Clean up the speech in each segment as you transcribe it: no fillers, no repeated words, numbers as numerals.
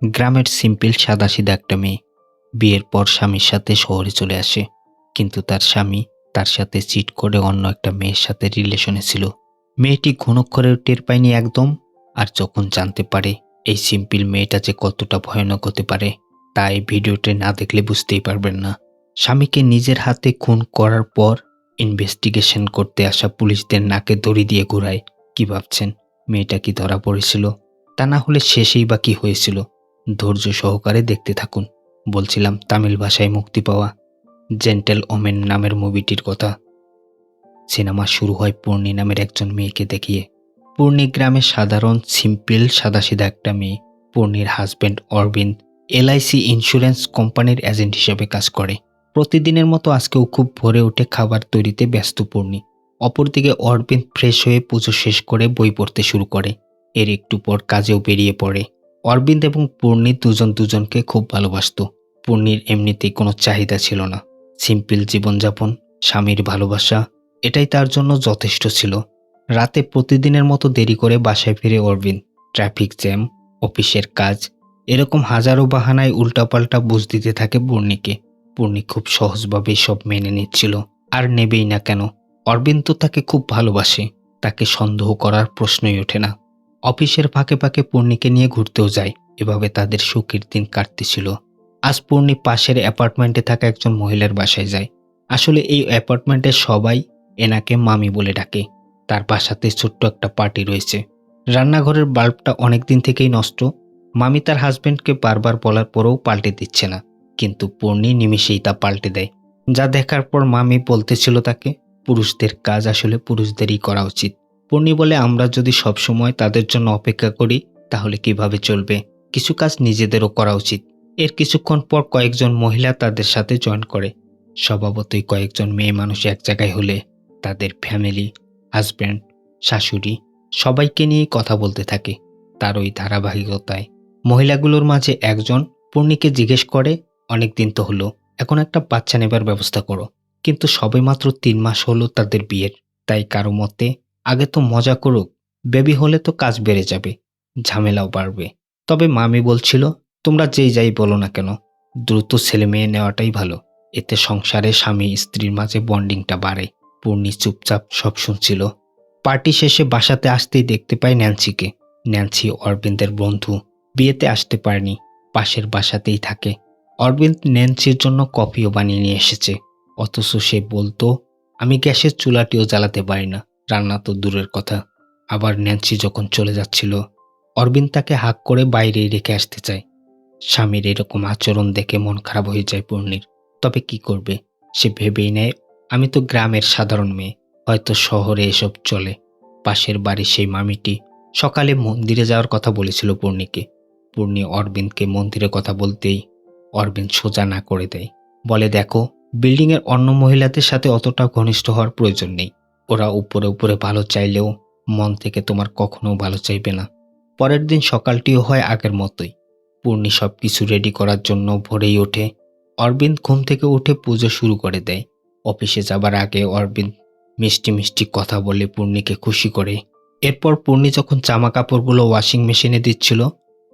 গ্রামের সিম্পল সাদাসিধা একটা মেয়ে বিয়ের পর স্বামীর সাথে শহরে চলে আসে, কিন্তু তার স্বামী তার সাথে চিট করে অন্য একটা মেয়ের সাথে রিলেশনে ছিল। মেয়েটি ঘুণক্ষরেও টের পায়নি একদম। আর যখন জানতে পারে এই সিম্পল মেয়েটা যে কতটা ভয়ানক হতে পারে, তা এই ভিডিওটি না দেখলে বুঝতেই পারবেন না। স্বামীকে নিজের হাতে খুন করার পর ইনভেস্টিগেশন করতে আসা পুলিশদের নাকে দড়ি দিয়ে ঘুরায়। কি ভাবছেন মেয়েটা কি ধরা পড়েছিল? তা না হলে শেষেই বা কি হয়েছিল? ধৈর্য সহকারে দেখতে থাকুন। বলছিলাম তামিল ভাষায় মুক্তি পাওয়া জেন্টেল ওমেন নামের মুভিটির কথা। সিনেমা শুরু হয় পূর্ণি নামের একজন মেয়েকে দেখিয়ে। পূর্ণি গ্রামের সাধারণ সিম্পল সাদাসিধা একটা মেয়ে। পূর্ণির হাজব্যান্ড অরবিন্দ এলআইসি ইন্স্যুরেন্স কোম্পানির এজেন্ট হিসেবে কাজ করে। প্রতিদিনের মতো আজকেও খুব ভোরে উঠে খাবার তৈরিতে ব্যস্ত পূর্ণি। অপরদিকে অরবিন্দ ফ্রেশ হয়ে পুজো শেষ করে বই পড়তে শুরু করে। এর একটু পর কাজেও বেরিয়ে পড়ে। অরবিন্দ এবং পূর্ণি দুজন দুজনকে খুব ভালোবাসত। পূর্ণির এমনিতেই কোনো চাহিদা ছিল না। সিম্পল জীবনযাপন, স্বামীর ভালোবাসা, এটাই তার জন্য যথেষ্ট ছিল। রাতে প্রতিদিনের মতো দেরি করে বাসায় ফিরে অরবিন্দ। ট্রাফিক জ্যাম, অফিসের কাজ, এরকম হাজারো বাহানায় উল্টাপাল্টা বুঝ দিতে থাকে পূর্ণিকে। পূর্ণি খুব সহজভাবেই সব মেনে নিচ্ছিল। আর নেবেই না কেন? অরবিন্দ তো তাকে খুব ভালোবাসে, তাকে সন্দেহ করার প্রশ্নই ওঠে না। অফিসের ফাঁকে ফাঁকে পূর্ণিকে নিয়ে ঘুরতেও যায়। এভাবে তাদের সুখের দিন কাটতেছিল। আজ পূর্ণি পাশের অ্যাপার্টমেন্টে থাকা একজন মহিলার বাসায় যায়। আসলে এই অ্যাপার্টমেন্টের সবাই এনাকে মামি বলে ডাকে। তার বাসাতে ছোট্ট একটা পার্টি রয়েছে। রান্নাঘরের বাল্বটা অনেক দিন থেকেই নষ্ট। মামি তার হাজবেন্ডকে বারবার বলার পরেও পাল্টে দিচ্ছে না, কিন্তু পূর্ণি নিমিষেই তা পাল্টে দেয়। যা দেখার পর মামি বলতেছিল তাকে, পুরুষদের কাজ আসলে পুরুষদেরই করা উচিত। পূর্ণি বলে, আমরা যদি সবসময় তাদের জন্য অপেক্ষা করি তাহলে কিভাবে চলবে? কিছু কাজ নিজেদেরও করা উচিত। এর কিছুক্ষণ পর কয়েকজন মহিলা তাদের সাথে জয়েন করে। স্বভাবতই কয়েকজন মেয়ে মানুষ এক জায়গায় হলে তাদের ফ্যামিলি, হাজব্যান্ড, শাশুড়ি সবাইকে নিয়েই কথা বলতে থাকে। তার ওই ধারাবাহিকতায় মহিলাগুলোর মাঝে একজন পূর্ণিকে জিজ্ঞেস করে, অনেক দিন তো হলো, এখন একটা বাচ্চা নেবার ব্যবস্থা করো। কিন্তু সবে মাত্র 3 মাস হলো তাদের বিয়ের। তাই কারো মতে আগে তো মজা করুক, বেবি হলে তো কাজ বেড়ে যাবে, ঝামেলাও বাড়বে। তবে মামি বলছিল, তোমরা যেই যাই বলো না কেন, দ্রুত ছেলে মেয়ে নেওয়াটাই ভালো। এতে সংসারে স্বামী স্ত্রীর মাঝে বন্ডিংটা বাড়ে। পূর্ণি চুপচাপ সব শুনছিল। পার্টি শেষে বাসাতে আসতেই দেখতে পায় ন্যান্সিকে। ন্যান্সি অরবিন্দের বন্ধু, বিয়েতে আসতে পারেনি, পাশের বাসাতেই থাকে। অরবিন্দ ন্যান্সির জন্য কফিও বানিয়ে নিয়ে এসেছে। অথচ সে বলতো, আমি গ্যাসের চুলাটিও জ্বালাতে পারি না, রান্না তো দূরের কথা। আবার ন্যান্সি যখন চলে যাচ্ছিল, অরবিন্দ তাকে হাঁক করে বাইরেই রেখে আসতে চায়। স্বামীর এরকম আচরণ দেখে মন খারাপ হয়ে যায় পূর্ণির। তবে কি করবে? সে ভেবেই নেয়, আমি তো গ্রামের সাধারণ মেয়ে, হয়তো শহরে এসব চলে। পাশের বাড়ির সেই মামিটি সকালে মন্দিরে যাওয়ার কথা বলেছিল পূর্ণিকে। পূর্ণি অরবিন্দকে মন্দিরের কথা বলতেই অরবিন্দ সোজা না করে দেয়। বলে, দেখো, বিল্ডিংয়ের অন্য মহিলাদের সাথে অতটা ঘনিষ্ঠ হওয়ার প্রয়োজন নেই। ওরা উপরে উপরে ভালো চাইলেও মন থেকে তোমার কখনো ভালো চাইবে না। পরের দিন সকালটিও হয় আগের মতোই। পূর্ণি সবকিছু রেডি করার জন্য ভোরেই ওঠে। অরবিন্দ ঘুম থেকে উঠে পুজো শুরু করে দেয়। অফিসে যাবার আগে অরবিন্দ মিষ্টি মিষ্টি কথা বলে পূর্ণিকে খুশি করে। এরপর পূর্ণি যখন জামা কাপড়গুলো ওয়াশিং মেশিনে দিচ্ছিল,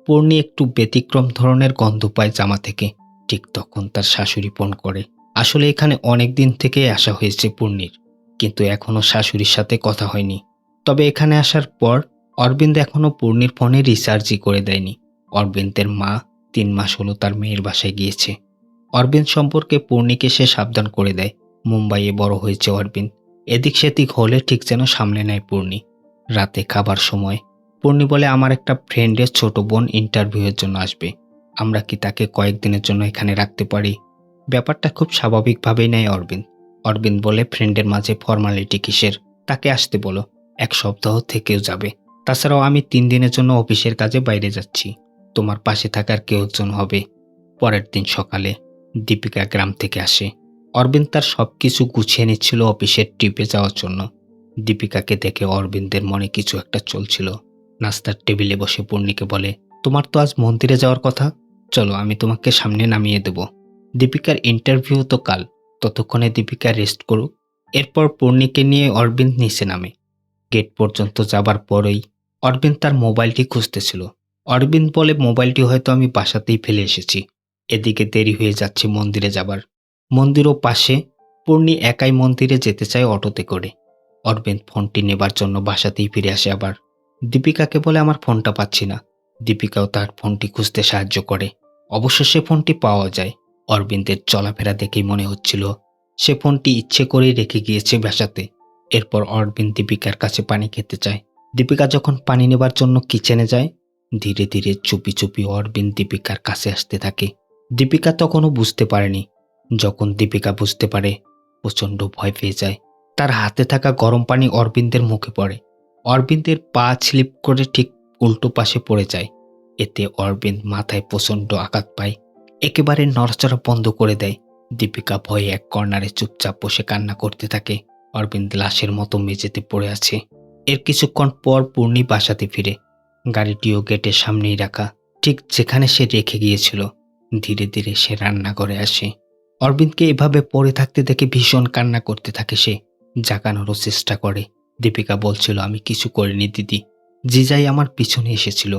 পূর্ণি একটু ব্যতিক্রম ধরনের গন্ধ পায় জামা থেকে। ঠিক তখন তার শাশুড়ি ফোন করে। আসলে এখানে অনেক দিন থেকেই আসা হয়েছে পূর্ণির, কিন্তু এখনো শাশুড়ির সাথে কথা হয়নি। তবে এখানে আসার পর অরবিন্দ এখনো পূর্ণির ফোনে রিচার্জই করে দেয়নি। অরবিন্দের মা 3 মাস হলো তার মেয়ের বাসায় গিয়েছে। অরবিন্দ সম্পর্কে পূর্ণিকে সে সাবধান করে দেয়। মুম্বাইয়ে বড় হয়েছে অরবিন্দ, এদিক সেদিক হলে ঠিক যেন সামলে নেয় পূর্ণি। রাতে খাবার সময় পূর্ণি বলে, আমার একটা ফ্রেন্ডের ছোট বোন ইন্টারভিউয়ের জন্য আসবে, আমরা কি তাকে কয়েকদিনের জন্য এখানে রাখতে পারি? ব্যাপারটা খুব স্বাভাবিকভাবেই নেয় অরবিন্দ। অরবিন্দ বলে, ফ্রেন্ডের মাঝে ফর্মালিটি কিসের, তাকে আসতে বলো, 1 সপ্তাহ থেকেও যাবে। তাছাড়াও আমি 3 দিনের জন্য অফিসের কাজে বাইরে যাচ্ছি, তোমার পাশে থাকার কেউ একজন হবে। পরের দিন সকালে দীপিকা গ্রাম থেকে আসে। অরবিন্দ তার সবকিছু গুছিয়ে নিচ্ছিল অফিসের ট্রিপে যাওয়ার জন্য। দীপিকাকে দেখে অরবিন্দের মনে কিছু একটা চলছিল। নাস্তার টেবিলে বসে পূর্ণিকে বলে, তোমার তো আজ মন্দিরে যাওয়ার কথা, চলো আমি তোমাকে সামনে নামিয়ে দেব। দীপিকার ইন্টারভিউ তো কাল, ততক্ষণে দীপিকা রেস্ট করুক। এরপর পূর্ণিকে নিয়ে অরবিন্দ নিচে নামে। গেট পর্যন্ত যাবার পরই অরবিন্দ তার মোবাইলটি খুঁজতেছিল। অরবিন্দ বলে, মোবাইলটি হয়তো আমি বাসাতেই ফেলে এসেছি। এদিকে দেরি হয়ে যাচ্ছে মন্দিরে যাবার। মন্দিরও পাশে। পূর্ণি একাই মন্দিরে যেতে চায় অটোতে করে। অরবিন্দ ফোনটি নেবার জন্য বাসাতেই ফিরে আসে আবার। দীপিকাকে বলে, আমার ফোনটা পাচ্ছি না। দীপিকাও তার ফোনটি খুঁজতে সাহায্য করে। অবশেষে ফোনটি পাওয়া যায়। অরবিন্দের চলাফেরা দেখেই মনে হচ্ছিল সে ফোনটি ইচ্ছে করেই রেখে গিয়েছে বাসাতে। এরপর অরবিন্দ দীপিকার কাছে পানি খেতে চায়। দীপিকা যখন পানি নেবার জন্য কিচেনে যায়, ধীরে ধীরে চুপি চুপি অরবিন্দ দীপিকার কাছে আসতে থাকে। দীপিকা তখনও বুঝতে পারেনি। যখন দীপিকা বুঝতে পারে, প্রচণ্ড ভয় পেয়ে যায়। তার হাতে থাকা গরম পানি অরবিন্দের মুখে পড়ে। অরবিন্দের পা স্লিপ করে ঠিক উল্টো পাশে পড়ে যায়। এতে অরবিন্দ মাথায় প্রচণ্ড আঘাত পায়। একেবারে নড়াচড়া বন্ধ করে দেয়। দীপিকা ভয়ে এক কর্নারে চুপচাপ বসে কান্না করতে থাকে। অরবিন্দ লাশের মতো মেঝেতে পড়ে আছে। এর কিছুক্ষণ পর পূর্ণি বাসাতে ফিরে। গাড়িটিও গেটের সামনেই রাখা, ঠিক যেখানে সে রেখে গিয়েছিল। ধীরে ধীরে সে রান্নাঘরে আসে। অরবিন্দকে এভাবে পড়ে থাকতে দেখে ভীষণ কান্না করতে থাকে সে। জাগানোরও চেষ্টা করে। দীপিকা বলছিল, আমি কিছু করিনি দিদি, জিজাই আমার পিছনে এসেছিল।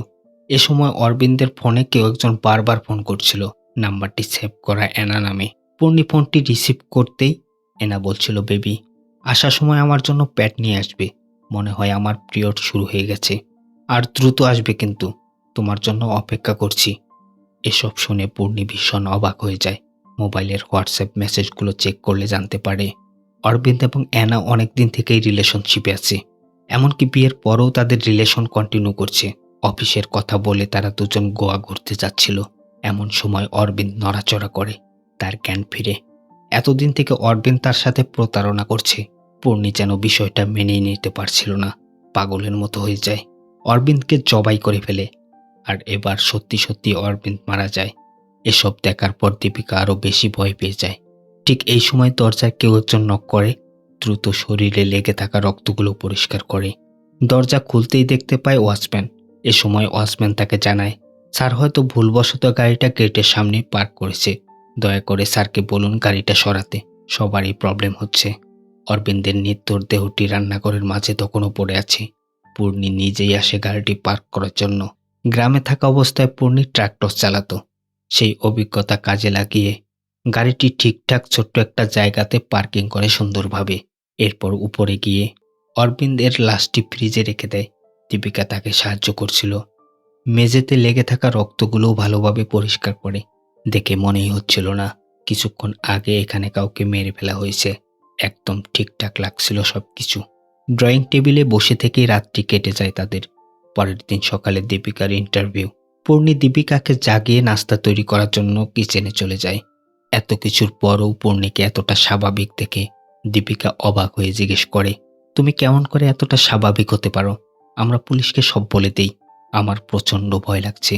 এ সময় অরবিন্দের ফোনে কেউ একজন বারবার ফোন করছিল। নাম্বারটি সেভ করা এনা নামে। পূর্ণি ফোনটি রিসিভ করতেই এনা বলছিল, বেবি, আসার সময় আমার জন্য প্যাড নিয়ে আসবে। মনে হয় আমার পিরিয়ড শুরু হয়ে গেছে, আর দ্রুত আসবে, কিন্তু তোমার জন্য অপেক্ষা করছি। এসব শুনে পূর্ণি ভীষণ অবাক হয়ে যায়। মোবাইলের হোয়াটসঅ্যাপ মেসেজগুলো চেক করলে জানতে পারে অরবিন্দ এবং অ্যানা অনেকদিন থেকেই রিলেশনশিপে আছে। এমনকি বিয়ের পরেও তাদের রিলেশন কন্টিনিউ করছে। অফিসের কথা বলে তারা দুজন গোয়া ঘুরতে যাচ্ছিল। এমন সময় অরবিন্দ নড়াচড়া করে, তার জ্ঞান ফিরে। এতদিন থেকে অরবিন্দ তার সাথে প্রতারণা করছে। পূর্ণি যেন বিষয়টা মেনেই নিতে পারছিল না, পাগলের মতো হয়ে যায়। অরবিন্দকে জবাই করে ফেলে। আর এবার সত্যি সত্যি অরবিন্দ মারা যায়। এসব দেখার পর দীপিকা আরও বেশি ভয় পেয়ে যায়। ঠিক এই সময় দরজায় কেউ একজন নক করে। দ্রুত শরীরে লেগে থাকা রক্তগুলো পরিষ্কার করে। দরজা খুলতেই দেখতে পায় ওয়াচম্যান। এ সময় ওয়াচম্যান তাকে জানায়, স্যার হয়তো ভুলবশত গাড়িটা গেটের সামনে পার্ক করেছে। দয়া করে স্যারকে বলুন গাড়িটা সরাতে, সবারই প্রবলেম হচ্ছে। অরবিন্দের নিথর দেহটি রান্নাঘরের মাঝে তখনও পড়ে আছে। পূর্ণি নিজেই আসে গাড়িটি পার্ক করার জন্য। গ্রামে থাকা অবস্থায় পূর্ণি ট্রাক্টর চালাতো। সেই অভিজ্ঞতা কাজে লাগিয়ে গাড়িটি ঠিকঠাক ছোট্ট একটা জায়গাতে পার্কিং করে সুন্দরভাবে। এরপর উপরে গিয়ে অরবিন্দের লাশটি ফ্রিজে রেখে দেয়। দীপিকা তাকে সাহায্য করছিল। মেঝেতে লেগে থাকা রক্তগুলোও ভালোভাবে পরিষ্কার করে। দেখে মনেই হচ্ছিল না কিছুক্ষণ আগে এখানে কাউকে মেরে ফেলা হয়েছে। একদম ঠিকঠাক লাগছিল সবকিছু। ড্রয়িং টেবিলে বসে থেকেই রাতটি কেটে যায় তাদের। পরের দিন সকালে দীপিকার ইন্টারভিউ। পূর্ণি দীপিকাকে জাগিয়ে নাস্তা তৈরি করার জন্য কিচেনে চলে যায়। এত কিছুর পরও পূর্ণিকে এতটা স্বাভাবিক দেখে দীপিকা অবাক হয়ে জিজ্ঞেস করে, তুমি কেমন করে এতটা স্বাভাবিক হতে পারো? আমরা পুলিশকে সব বলে দেই। আমার প্রচণ্ড ভয় লাগছে।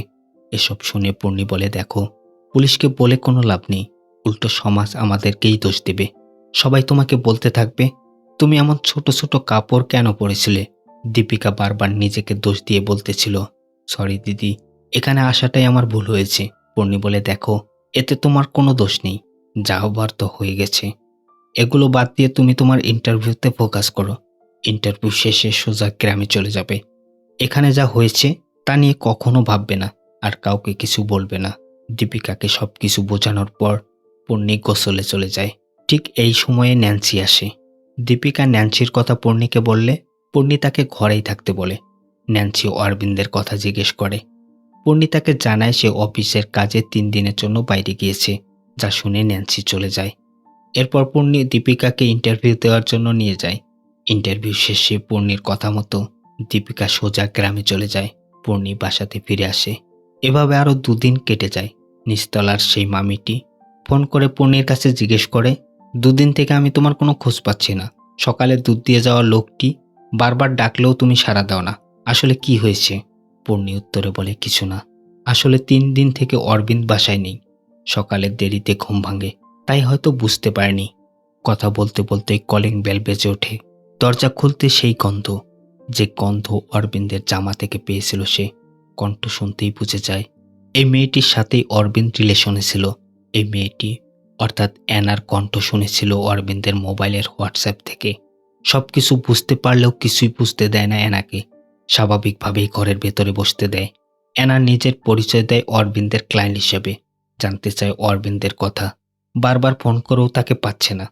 এসব শুনে পূর্ণি বলে, দেখো, পুলিশকে বলে কোনো লাভ নেই। উল্টো সমাজ আমাদেরকেই দোষ দেবে। সবাই তোমাকে বলতে থাকবে, তুমি এমন ছোট ছোট কাপড় কেন পরেছিলে? দীপিকা বারবার নিজেকে দোষ দিয়ে বলতেছিল, সরি দিদি, এখানে আসাটাই আমার ভুল হয়েছে। পূর্ণি বলে, দেখো, এতে তোমার কোনো দোষ নেই। যা হবার তো হয়ে গেছে। এগুলো বাদ দিয়ে তুমি তোমার ইন্টারভিউতে ফোকাস করো। ইন্টারভিউ শেষে সোজা গ্রামে চলে যাবে। এখানে যা হয়েছে তা নিয়ে কখনো ভাববে না, আর কাউকে কিছু বলবে না। দীপিকাকে সব কিছু বোঝানোর পর পূর্ণি গোসলে চলে যায়। ঠিক এই সময়ে ন্যান্সি আসে। দীপিকা ন্যান্সির কথা পূর্ণিকে বললে পূর্ণি তাকে ঘরেই থাকতে বলে। ন্যান্সি অরবিন্দের কথা জিজ্ঞেস করে। পূর্ণি তাকে জানায় সে অফিসের কাজে 3 দিনের জন্য বাইরে গিয়েছে। যা শুনে ন্যান্সি চলে যায়। এরপর পূর্ণি দীপিকাকে ইন্টারভিউ দেওয়ার জন্য নিয়ে যায়। ইন্টারভিউ শেষে পূর্ণির কথা মতো দীপিকা সোজা গ্রামে চলে যায়। পূর্ণি বাসাতে ফিরে আসে। এভাবে আরও 2 দিন কেটে যায়। নিচতলার সেই মামিটি ফোন করে পূর্ণির কাছে জিজ্ঞেস করে, 2 দিন থেকে আমি তোমার কোনো খোঁজ পাচ্ছি না। সকালে দুধ দিয়ে যাওয়া লোকটি বারবার ডাকলেও তুমি সাড়া দাও না। আসলে কি হয়েছে? পূর্ণি উত্তরে বলে, কিছু না। আসলে 3 দিন থেকে অরবিন্দ বাসায় নেই। সকালে দেরিতে ঘুম ভাঙে, তাই হয়তো বুঝতে পারেনি। কথা বলতে বলতে কলিং বেল বেজে ওঠে। দরজা খুলতে সেই গন্ধ, যে গন্ধ অরবিন্দের জামা থেকে পেয়েছিল সে। কণ্ঠ শুনতেই বুঝে যায় এই মেয়েটির সাথেই অরবিন্দ রিলেশনে ছিল। এই মেয়েটি অর্থাৎ অ্যানার কণ্ঠ শুনেছিল অরবিন্দের মোবাইলের হোয়াটসঅ্যাপ থেকে। সবকিছু বুঝতে পারলেও কিছুই বুঝতে দেয় না অ্যানাকে। স্বাভাবিকভাবেই ঘরের ভেতরে বসতে দেয়। এনা নিজের পরিচয় দেয় অরবিন্দের ক্লায়েন্ট হিসেবে, জানতে চায় অরবিন্দের কথা। বারবার ফোন করেও তাকে পাচ্ছে না।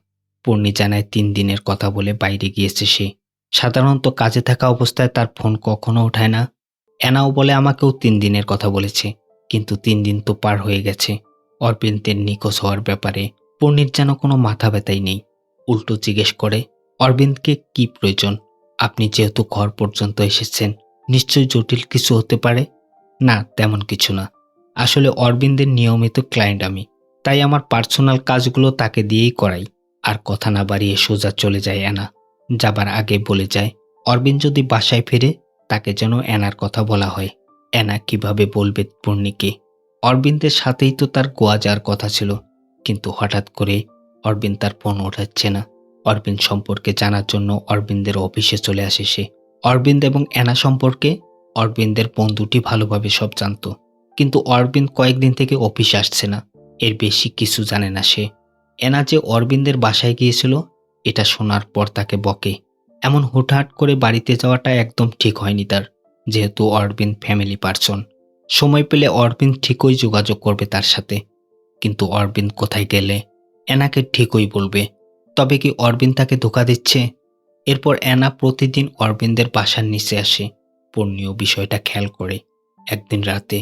পূর্ণি জানায় 3 দিনের কথা বলে বাইরে গিয়েছে সে। সাধারণত কাজে থাকা অবস্থায় তার ফোন কখনো ওঠায় না। এনাও বলে আমাকেও 3 দিনের কথা বলেছে, কিন্তু 3 দিন তো পার হয়ে গেছে। অরবিন্দের নিখোঁজ হওয়ার ব্যাপারে পূর্ণির যেন কোনো মাথা ব্যথাই নেই। উল্টো জিজ্ঞেস করে, অরবিন্দকে কি প্রয়োজন? আপনি যেহেতু ঘর পর্যন্ত এসেছেন, নিশ্চয়ই জটিল কিছু হতে পারে। না, তেমন কিছু না। আসলে অরবিন্দের নিয়মিত ক্লায়েন্ট আমি, তাই আমার পার্সোনাল কাজগুলো তাকে দিয়েই করাই। আর কথা না বাড়িয়ে সোজা চলে যায় এনা। যাবার আগে বলে যায়, অরবিন্দ যদি বাসায় ফিরে তাকে যেন এনার কথা বলা হয়। এনা কিভাবে বলবে পূর্ণিকে? অরবিন্দের সাথেই তো তার গোয়া যাওয়ার কথা ছিল, কিন্তু হঠাৎ করে অরবিন্দ তার ফোন ওঠাচ্ছে না। অরবিন্দ সম্পর্কে জানার জন্য অরবিন্দের অফিসে চলে আসে সে। অরবিন্দ এবং এনা সম্পর্কে অরবিন্দের বন্ধুটি ভালোভাবে সব জানত, কিন্তু অরবিন্দ কয়েকদিন থেকে অফিসে আসছে না। এর বেশি কিছু জানে না সে। এনা যে অরবিন্দের বাসায় গিয়েছিল এটা শোনার পর তাকে বকে। এমন হুটহাট করে বাড়িতে যাওয়াটা একদম ঠিক হয়নি তার, যেহেতু অরবিন্দ ফ্যামিলি পারসন। সময় পেলে অরবিন্দ ঠিকই যোগাযোগ করবে তার সাথে, কিন্তু অরবিন্দ কোথায় গেলে এনাকে ঠিকই বলবে। তবে কি অরবিন্দ তাকে ধোঁকা দিচ্ছে? এরপর এনা প্রতিদিন অরবিন্দের বাসার নিচে আসে। পূর্ণিও বিষয়টা খেয়াল করে। একদিন রাতে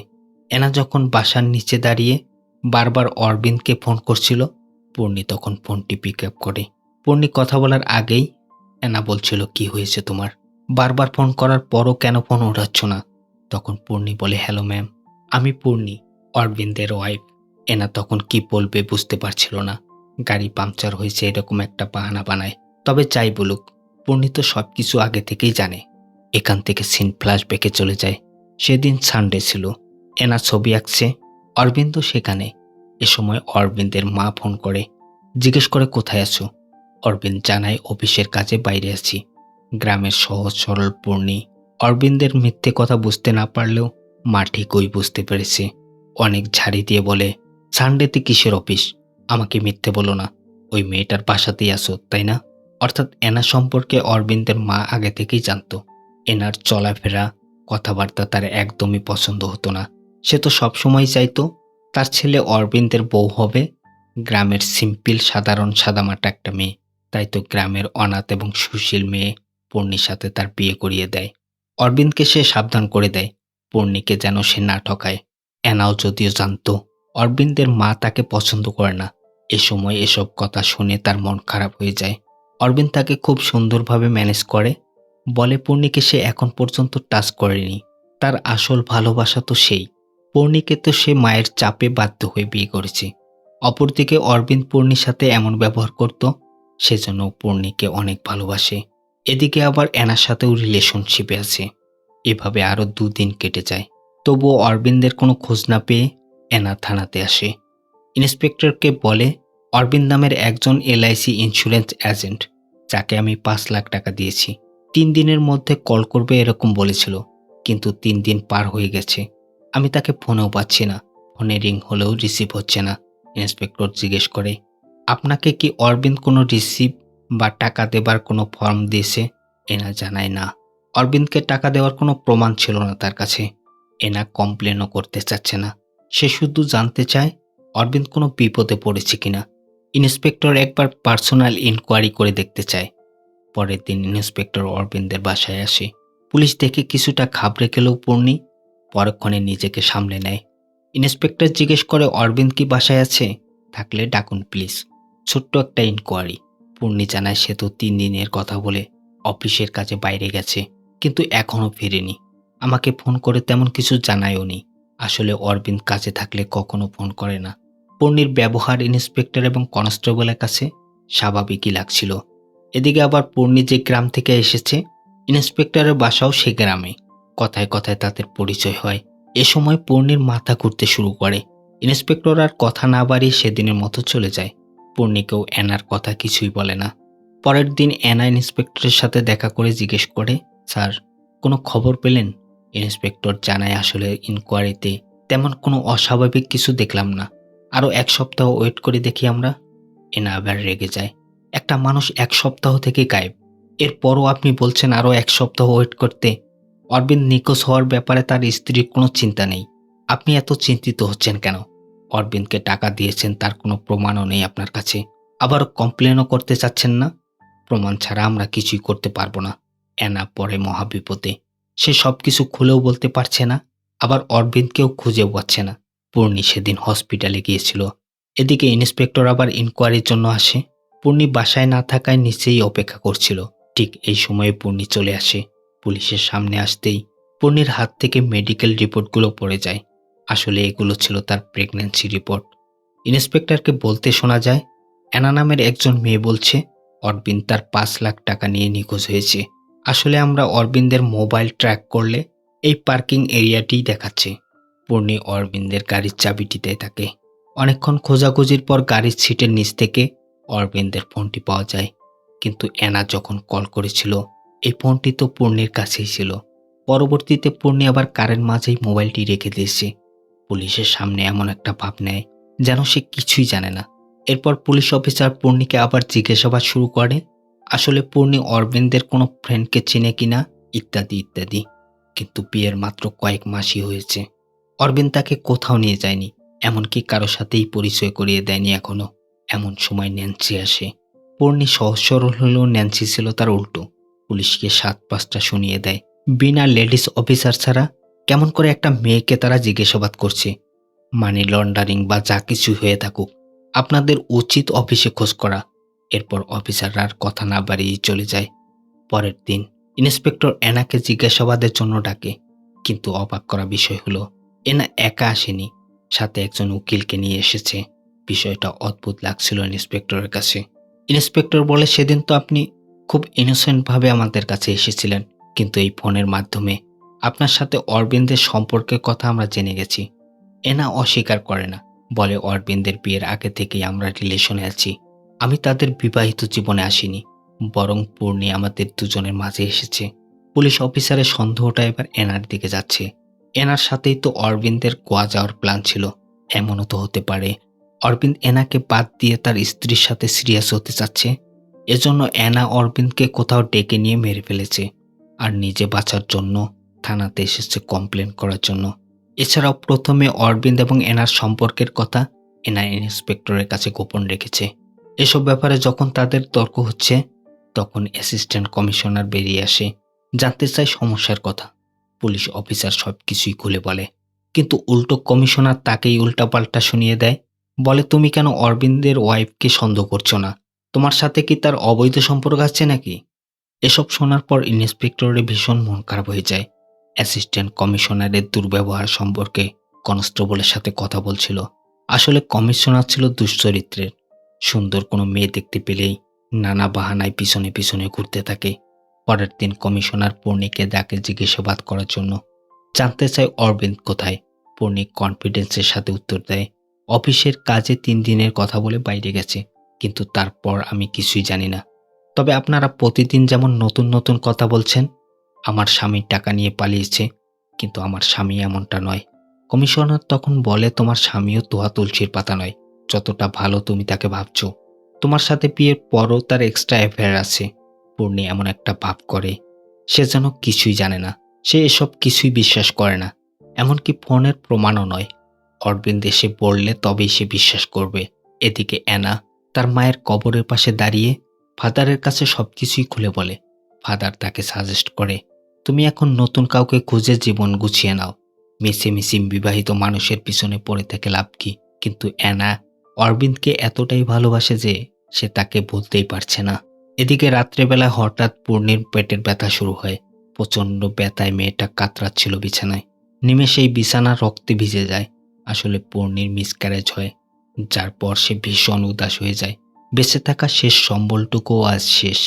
এনা যখন বাসার নিচে দাঁড়িয়ে বারবার অরবিন্দকে ফোন করছিল, পূর্ণি তখন ফোনটি পিক আপ করে। পূর্ণি কথা বলার আগেই এনা বলছিল, কি হয়েছে তোমার? বারবার ফোন করার পরও কেন ফোন ওঠাচ্ছ না? তখন পূর্ণি বলে, হ্যালো ম্যাম, আমি পূর্ণি, অরবিন্দের ওয়াইফ। এনা তখন কি বলবে বুঝতে পারছিল না। গাড়ি পাংচার হয়েছে এরকম একটা বাহানা বানায়। তবে যাই বলুক, পূর্ণি তো সবকিছু আগে থেকেই জানে। এখান থেকে সিন ফ্ল্যাশব্যাকে চলে যায়। সেদিন সানডে ছিল। এনা ছবি আঁকছে, অরবিন্দ সেখানে। এ সময় অরবিন্দের মা ফোন করে, জিজ্ঞেস করে কোথায় আছো? অরবিন্দ জানায় অফিসের কাজে বাইরে আছি। গ্রামের সহজ সরল পূর্ণি অরবিন্দের মিথ্যে কথা বুঝতে না পারলেও মা ঠিকই বুঝতে পেরেছে। অনেক ঝাড়ি দিয়ে বলে, সানডেতে কিসের অফিস? আমাকে মিথ্যে বলো না। ওই মেয়েটার বাসাতেই আসো, তাই না? অর্থাৎ এনা সম্পর্কে অরবিন্দের মা আগে থেকেই জানত। এনার চলাফেরা, কথাবার্তা তার একদমই পছন্দ হতো না। সে তো সবসময় চাইতো তার ছেলে অরবিন্দের বউ হবে গ্রামের সিম্পল সাধারণ সাদামাটা একটা মেয়ে। তাই তো গ্রামের অনাথ এবং সুশীল মেয়ে পূর্ণির সাথে তার বিয়ে করিয়ে দেয়। অরবিন্দকে সে সাবধান করে দেয় পূর্ণিকে যেন সে না ঠকায়। এনাও যদিও জানতো অরবিন্দের মা তাকে পছন্দ করে না। এ সময় এসব কথা শুনে তার মন খারাপ হয়ে যায়। অরবিন্দ তাকে খুব সুন্দরভাবে ম্যানেজ করে, বলে পূর্ণিকে সে এখন পর্যন্ত টাচ করেনি। তার আসল ভালোবাসা তো সেই। পূর্ণিকে তো সে মায়ের চাপে বাধ্য হয়ে বিয়ে করেছে। অপরদিকে অরবিন্দ পূর্ণির সাথে এমন ব্যবহার করত, সেজন্য পূর্ণিকে অনেক ভালোবাসে। এদিকে আবার এনার সাথেও রিলেশনশিপে আছে। এভাবে আরো 2 দিন কেটে যায়। তবুও অরবিন্দের কোনো খোঁজ না পেয়ে এনা থানাতে আসে। ইন্সপেক্টরকে বলে, অরবিন্দ নামের একজন এলআইসি ইন্স্যুরেন্স এজেন্ট, যাকে আমি 5 লাখ টাকা দিয়েছি, 3 দিনের মধ্যে কল করবে এরকম বলেছিল, কিন্তু 3 দিন পার হয়ে গেছে। আমি তাকে ফোনেও পাচ্ছি না। ফোনে রিং হলেও রিসিভ হচ্ছে না। ইন্সপেক্টর জিজ্ঞেস করে, আপনাকে কি অরবিন্দ কোনো রিসিভ বা টাকা দেবার কোনো ফর্ম দিয়েছে? এনা জানায় না। অরবিন্দকে টাকা দেওয়ার কোনো প্রমাণ ছিল না তার কাছে। এনা কমপ্লেনও করতে চাচ্ছে না। সে শুধু জানতে চায় অরবিন্দ কোনো বিপদে পড়েছে কিনা। ইন্সপেক্টর একবার পার্সোনাল ইনকোয়ারি করে দেখতে চায়। পরের দিন ইন্সপেক্টর অরবিন্দের বাসায় আসে। পুলিশ দেখে কিছুটা ঘাবড়ে গেলেও পূর্ণি পরক্ষণে নিজেকে সামলে নেয়। ইন্সপেক্টর জিজ্ঞেস করে, অরবিন্দ কি বাসায় আছে? থাকলে ডাকুন প্লিজ। ছোট্ট একটা ইনকোয়ারি। পূর্ণি জানায় সে তো 3 দিনের কথা বলে অফিসের কাজে বাইরে গেছে, কিন্তু এখনো ফিরেনি। আমাকে ফোন করে তেমন কিছু জানায়ও নি। আসলে অরবিন্দ কাজে থাকলে কখনো ফোন করে না। পূর্ণির ব্যবহার ইন্সপেক্টর এবং কনস্টেবলের কাছে স্বাভাবিকই লাগছিল। এদিকে আবার পূর্ণি যে গ্রাম থেকে এসেছে, ইন্সপেক্টরের বাসাও সে গ্রামে। কথায় কথায় তাদের পরিচয় হয়। এ সময় পূর্ণির মাথা ঘুরতে শুরু করে। ইন্সপেক্টর আর কথা না বাড়িয়ে সেদিনের মতো চলে যায়। পূর্ণিকেও এনার কথা কিছুই বলে না। পরের দিন এনা ইন্সপেক্টরের সাথে দেখা করে জিজ্ঞেস করে, স্যার, কোনো খবর পেলেন? ইন্সপেক্টর জানায়, আসলে ইনকোয়ারিতে তেমন কোনো অস্বাভাবিক কিছু দেখলাম না। আরও 1 সপ্তাহ ওয়েট করে দেখি আমরা। এনা আবার রেগে যায়। একটা মানুষ 1 সপ্তাহ থেকে গায়েব, এরপরও আপনি বলছেন আরও 1 সপ্তাহ ওয়েট করতে। অরবিন্দ নিখোঁজ হওয়ার ব্যাপারে তার স্ত্রীর কোনো চিন্তা নেই। আপনি এত চিন্তিত হচ্ছেন কেন? অরবিন্দকে টাকা দিয়েছেন তার কোনো প্রমাণও নেই আপনার কাছে। আবার কমপ্লেনও করতে চাচ্ছেন না? প্রমাণ ছাড়া আমরা কিছুই করতে পারবো না। অ্যানা পড়ে মহাবিপদে। সে সবকিছু খুলেও বলতে পারছে না, আবার অরবিন্দকেও খুঁজেও পাচ্ছে না। পূর্ণি সেদিন হসপিটালে গিয়েছিল। এদিকে ইন্সপেক্টর আবার ইনকোয়ারির জন্য আসে। পূর্ণি বাসায় না থাকায় নিচেই অপেক্ষা করছিল। ঠিক এই সময়ে পূর্ণি চলে আসে। পুলিশের সামনে আসতেই পূর্ণির হাত থেকে মেডিকেল রিপোর্টগুলো পড়ে যায়। আসলে এগুলো ছিল তার প্রেগন্যান্সি রিপোর্ট। ইন্সপেক্টরকে বলতে শোনা যায়, অ্যানা নামের একজন মেয়ে বলছে অরবিন্দ তার ৫ লাখ টাকা নিয়ে নিখোঁজ হয়েছে। আসলে আমরা অরবিন্দের মোবাইল ট্র্যাক করলে এই পার্কিং এরিয়াটিই দেখাচ্ছে। পূর্ণি অরবিন্দের গাড়ির চাবিটিতে থাকে। অনেকক্ষণ খোঁজাখুঁজির পর গাড়ির সিটের নিচ থেকে অরবিন্দের ফোনটি পাওয়া যায়। কিন্তু অ্যানা যখন কল করেছিল, এই ফোনটি তো পূর্ণির কাছেই ছিল। পরবর্তীতে পূর্ণি আবার কারের মাঝেই মোবাইলটি রেখে দিয়েছে। পুলিশের সামনে এমন একটা ভাব নেয় যেন সে কিছুই জানে না। এরপর পুলিশ অফিসার পূর্ণিকে আবার জিজ্ঞাসাবাদ শুরু করে, আসলে পূর্ণি অরবিন্দের কোনো ফ্রেন্ডকে চেনে কিনা, ইত্যাদি ইত্যাদি। কিন্তু বিয়ের মাত্র কয়েক মাসই হয়েছে। অরবিন্দ তাকে কোথাও নিয়ে যায়নি, এমনকি কারো সাথেই পরিচয় করিয়ে দেয়নি এখনো। এমন সময় ন্যান্সি আসে। পূর্ণি সহজ সরল হলেও ন্যান্সি ছিল তার উল্টো। পুলিশকে ৭-৫টা শুনিয়ে দেয়। বিনা লেডিস অফিসার ছাড়া কেমন করে একটা মেয়েকে তারা জিজ্ঞাসাবাদ করছে। মানি লন্ডারিং বা যা কিছু হয়ে থাকুক, আপনাদের উচিত অফিসে খোঁজ করা। এরপর অফিসাররা আর কথা না বাড়িয়ে চলে যায়। পরের দিন ইন্সপেক্টর অ্যানাকে জিজ্ঞাসাবাদের জন্য ডাকে। কিন্তু অবাক করা বিষয় হলো, এনা একা আসেনি, সাথে একজন উকিলকে নিয়ে এসেছে। বিষয়টা অদ্ভুত লাগছিল ইন্সপেক্টরের কাছে। ইন্সপেক্টর বলে, সেদিন তো আপনি খুব ইনোসেন্টভাবে আমাদের কাছে এসেছিলেন, কিন্তু এই ফোনের মাধ্যমে আপনার সাথে অরবিন্দের সম্পর্কের কথা আমরা জেনে গেছি। এনা অস্বীকার করে না, বলে অরবিন্দের বিয়ের আগে থেকেই আমরা রিলেশনে আছি। আমি তাদের বিবাহিত জীবনে আসিনি, বরং পূর্ণি আমাদের দুজনের মাঝে এসেছে। পুলিশ অফিসারের সন্দেহটা এবার এনার দিকে যাচ্ছে। এনার সাথেই তো অরবিন্দের গোয়া যাওয়ার প্ল্যান ছিল। এমনও তো হতে পারে অরবিন্দ এনাকে বাদ দিয়ে তার স্ত্রীর সাথে সিরিয়াস হতে চাচ্ছে। এজন্য এনা অরবিন্দকে কোথাও ডেকে নিয়ে মেরে ফেলেছে, আর নিজে বাঁচার জন্য থানাতে এসেছে কমপ্লেন করার জন্য। এছাড়াও প্রথমে অরবিন্দ এবং এনার সম্পর্কের কথা এনা ইন্সপেক্টরের কাছে গোপন রেখেছে। এসব ব্যাপারে যখন তাদের তর্ক হচ্ছে, তখন অ্যাসিস্ট্যান্ট কমিশনার বেরিয়ে আসে। জানতে চায় সমস্যার কথা। পুলিশ অফিসার সবকিছুই খুলে বলে, কিন্তু উল্টো কমিশনার তাকেই উল্টাপাল্টা শুনিয়ে দেয়। বলে, তুমি কেন অরবিন্দের ওয়াইফকে সন্দেহ করছো না? তোমার সাথে কি তার অবৈধ সম্পর্ক আছে নাকি? এসব শোনার পর ইন্সপেক্টরের ভীষণ মন খারাপ হয়ে যায়। অ্যাসিস্ট্যান্ট কমিশনারের দুর্ব্যবহার সম্পর্কে কনস্টেবলের সাথে কথা বলছিল। আসলে কমিশনার ছিল দুশ্চরিত্রের। সুন্দর কোনো মেয়ে দেখতে পেলেই নানা বাহানায় পিছনে পিছনে ঘুরতে থাকে। পরের দিন কমিশনার পূর্ণিকে ডাকে জিজ্ঞাসাবাদ করার জন্য। জানতে চায় অরবিন্দ কোথায়। পূর্ণি কনফিডেন্সের সাথে উত্তর দেয়, অফিসের কাজে ৩ দিনের কথা বলে বাইরে গেছে, কিন্তু তারপর আমি কিছুই জানি না। তবে আপনারা প্রতিদিন যেমন নতুন নতুন কথা বলছেন, আমার স্বামী টাকা নিয়ে পালিয়েছে, কিন্তু আমার স্বামী এমনটা নয়। কমিশনার তখন বলে, তোমার স্বামীও তোহা তুলসীর পাতা নয়, যতটা ভালো তুমি তাকে ভাবছো। তোমার সাথে বিয়ের পরও তার এক্সট্রা অ্যাফেয়ার আছে। পূর্ণি এমন একটা ভাব করে সে যেন কিছুই জানে না। সে এসব কিছুই বিশ্বাস করে না, এমনকি ফোনের প্রমাণও নয়। অরবিন্দ এসে বললে তবেই সে বিশ্বাস করবে। এদিকে অ্যানা তার মায়ের কবরের পাশে দাঁড়িয়ে ফাদারের কাছে সবকিছুই খুলে বলে। ফাদার তাকে সাজেস্ট করে, তুমি এখন নতুন কাউকে খুঁজে জীবন গুছিয়ে নাও। মিছিমিছি বিবাহিত মানুষের পিছনে পড়ে থেকে লাভ কি? কিন্তু অ্যানা অরবিন্দকে এতটাই ভালোবাসে যে সে তাকে বলতেই পারছে না। এদিকে রাত্রেবেলা হঠাৎ পূর্ণির পেটের ব্যথা শুরু হয়। প্রচণ্ড ব্যথায় মেয়েটা কাতরাচ্ছিল বিছানায়। নিমেষেই বিছানা রক্তে ভিজে যায়। আসলে পূর্ণির মিসক্যারেজ হয়, যার পর সে ভীষণ উদাস হয়ে যায়। বেঁচে থাকা শেষ সম্বলটুকুও আজ শেষ।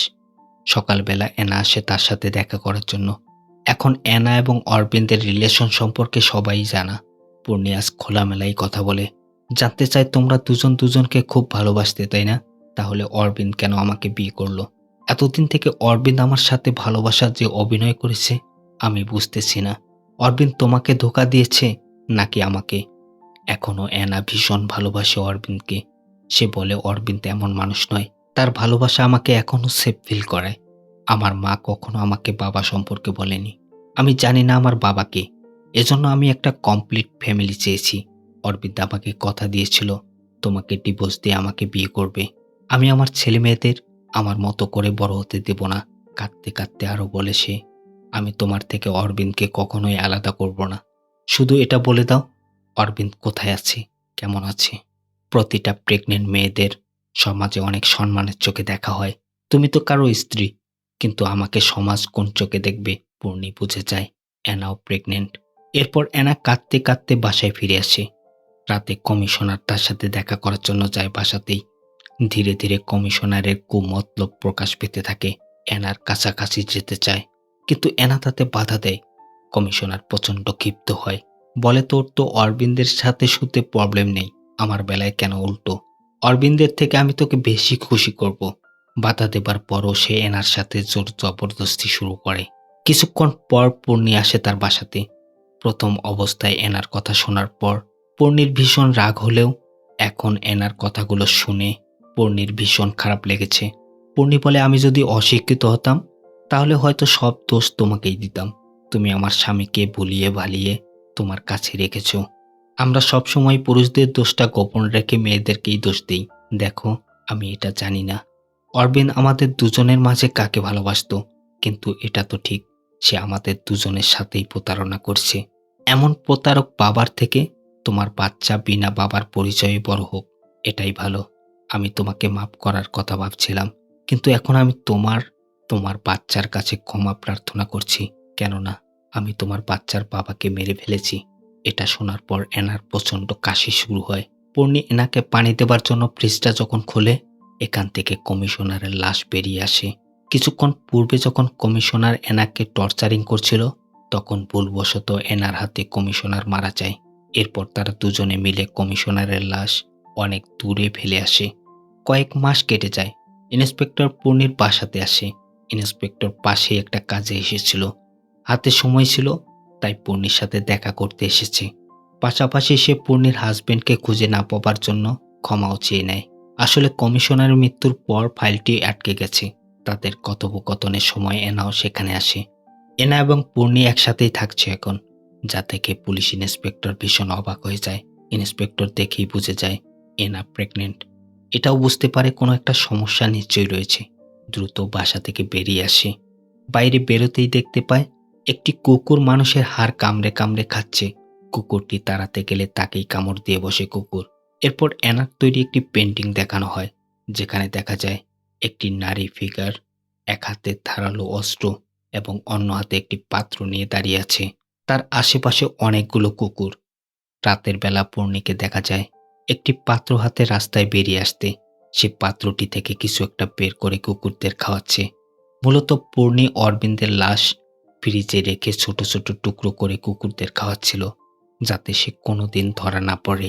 সকালবেলা অ্যানা আসে তার সাথে দেখা করার জন্য। এখন অ্যানা এবং অরবিন্দের রিলেশন সম্পর্কে সবাই জানা। পূর্ণি আজ খোলামেলাই কথা বলে। জানতে চায়, তোমরা দুজন দুজনকে খুব ভালোবাসতে, তাই না? তাহলে অরবিন্দ কেন আমাকে বিয়ে করলো? এতদিন থেকে অরবিন্দ আমার সাথে ভালোবাসার যে অভিনয় করেছে, আমি বুঝতেছি না। অরবিন্দ তোমাকে ধোঁকা দিয়েছে নাকি আমাকে? এখনো অ্যানা ভীষণ ভালোবাসে অরবিন্দকে। সে বলে, অরবিন্দ এমন মানুষ নয়, তার ভালোবাসা আমাকে এখনো সেফ ফিল করায়। আমার মা কখনো আমাকে বাবা সম্পর্কে বলেনি। আমি জানি না আমার বাবাকে। এজন্য আমি একটা কমপ্লিট ফ্যামিলি চেয়েছি। অরবিন্দ আমাকে কথা দিয়েছিল তোমাকে ডিভোর্স দিয়ে আমাকে বিয়ে করবে। আমি আমার ছেলেমেয়েদের আমার মতো করে বড় হতে দেব না। কাঁদতে কাঁদতে আরো বলে সে, আমি তোমার থেকে অরবিন্দকে কখনোই আলাদা করব না। শুধু এটা বলে দাও অরবিন্দ কোথায় আছে, কেমন আছে। প্রতিটা প্রেগনেন্ট মেয়েদের সমাজে অনেক সম্মানের চোখে দেখা হয়। তুমি তো কারো স্ত্রী, কিন্তু আমাকে সমাজ কোন চোখে দেখবে পূর্ণি বুঝে যায় অ্যানাও প্রেগনেন্ট। এরপর অ্যানা কাঁদতে কাঁদতে বাসায় ফিরে আসে। রাতে কমিশনার তার সাথে দেখা করার জন্য যায় বাসাতেই। ধীরে ধীরে কমিশনারের কুমতলব প্রকাশ পেতে থাকে। অ্যানার কাছাকাছি যেতে চায়, কিন্তু অ্যানা তাতে বাধা দেয়। কমিশনার প্রচণ্ড ক্ষিপ্ত হয়, বলে তোর তো অরবিন্দের সাথে শুতে প্রবলেম নেই, আমার বেলায় কেন উল্টো? অরবিন্দের থেকে আমি তোকে বেশি খুশি করব। বাধা দেবার পরও সে অ্যানার সাথে জোর জবরদস্তি শুরু করে। কিছুক্ষণ পর পূর্ণি আসে তার বাসাতে। প্রথম অবস্থায় অ্যানার কথা শোনার পর পূর্ণির ভীষণ রাগ হলেও এখন অ্যানার কথাগুলো শুনে পূর্ণির ভীষণ খারাপ লেগেছে। পূর্ণি বলে, আমি যদি অশিক্ষিত হতাম তাহলে হয়তো সব দোষ তোমাকেই দিতাম। তুমি আমার স্বামীকে ভুলিয়ে ভালিয়ে তোমার কাছে রেখেছ। আমরা সবসময় পুরুষদের দোষটা গোপন রেখে মেয়েদেরকেই দোষ দিই। দেখো, আমি এটা জানি না অরবিন্দ আমাদের দুজনের মাঝে কাকে ভালোবাসতো, কিন্তু এটা তো ঠিক সে আমাদের দুজনের সাথেই প্রতারণা করছে। এমন প্রতারক বাবার থেকে তোমার বাচ্চা বিনা বাবার পরিচয়ে বড় হোক, এটাই ভালো। আমি তোমাকে মাফ করার কথা ভাবছিলাম, কিন্তু এখন আমি তোমার বাচ্চার কাছে ক্ষমা প্রার্থনা করছি, কেননা আমি তোমার বাচ্চার বাবাকে মেরে ফেলেছি। এটা শোনার পর অ্যানার প্রচণ্ড কাশি শুরু হয়। পূর্ণি এনাকে পানি দেবার জন্য ফ্রিজটা যখন খোলে, এখান থেকে কমিশনারের লাশ বেরিয়ে আসে। কিছুক্ষণ পূর্বে যখন কমিশনার এনাকে টর্চারিং করছিল, তখন ভুলবশত এনার হাতে কমিশনার মারা যায়। এরপর তারা দুজনে মিলে কমিশনারের লাশ অনেক দূরে ফেলে আসে। কয়েক মাস কেটে যায়। ইন্সপেক্টর পূর্ণির বাসাতে আসে। ইন্সপেক্টর পাশে একটা কাজে এসেছিল, হাতে সময় ছিল, তাই পূর্ণির সাথে দেখা করতে এসেছে। পাশাপাশি সে পূর্ণির হাজবেন্ডকে খুঁজে না পাবার জন্য ক্ষমাও চেয়ে নেয়। আসলে কমিশনারের মৃত্যুর পর ফাইলটি আটকে গেছে। তাদের কথোপকথনের সময় এনাও সেখানে আসে। এনা এবং পূর্ণি একসাথেই থাকছে এখন, যা থেকে পুলিশ ইন্সপেক্টর ভীষণ অবাক হয়ে যায়। ইন্সপেক্টর দেখেই বুঝে যায় এনা প্রেগনেন্ট। এটাও বুঝতে পারে কোনো একটা সমস্যা নিশ্চয়ই রয়েছে। দ্রুত বাসা থেকে বেরিয়ে আসে। বাইরে বেরোতেই দেখতে পায় একটি কুকুর মানুষের হাড় কামড়ে কামড়ে খাচ্ছে। কুকুরটি তাড়াতে গেলে তাকেই কামড় দিয়ে বসে কুকুর। এরপর অ্যানার তৈরি একটি পেন্টিং দেখানো হয়, যেখানে দেখা যায় একটি নারী ফিগার এক হাতে ধারালো অস্ত্র এবং অন্য হাতে একটি পাত্র নিয়ে দাঁড়িয়ে আছে। তার আশেপাশে অনেকগুলো কুকুর। রাতের বেলা পূর্ণিকে দেখা যায় একটি পাত্র হাতে রাস্তায় বেরিয়ে আসতে। সে পাত্রটি থেকে কিছু একটা বের করে কুকুরদের খাওয়াচ্ছে। মূলত পূর্ণি অরবিন্দের লাশ ফ্রিজে রেখে ছোট ছোট টুকরো করে কুকুরদের খাওয়াচ্ছিল, যাতে সে কোনোদিন ধরা না পড়ে।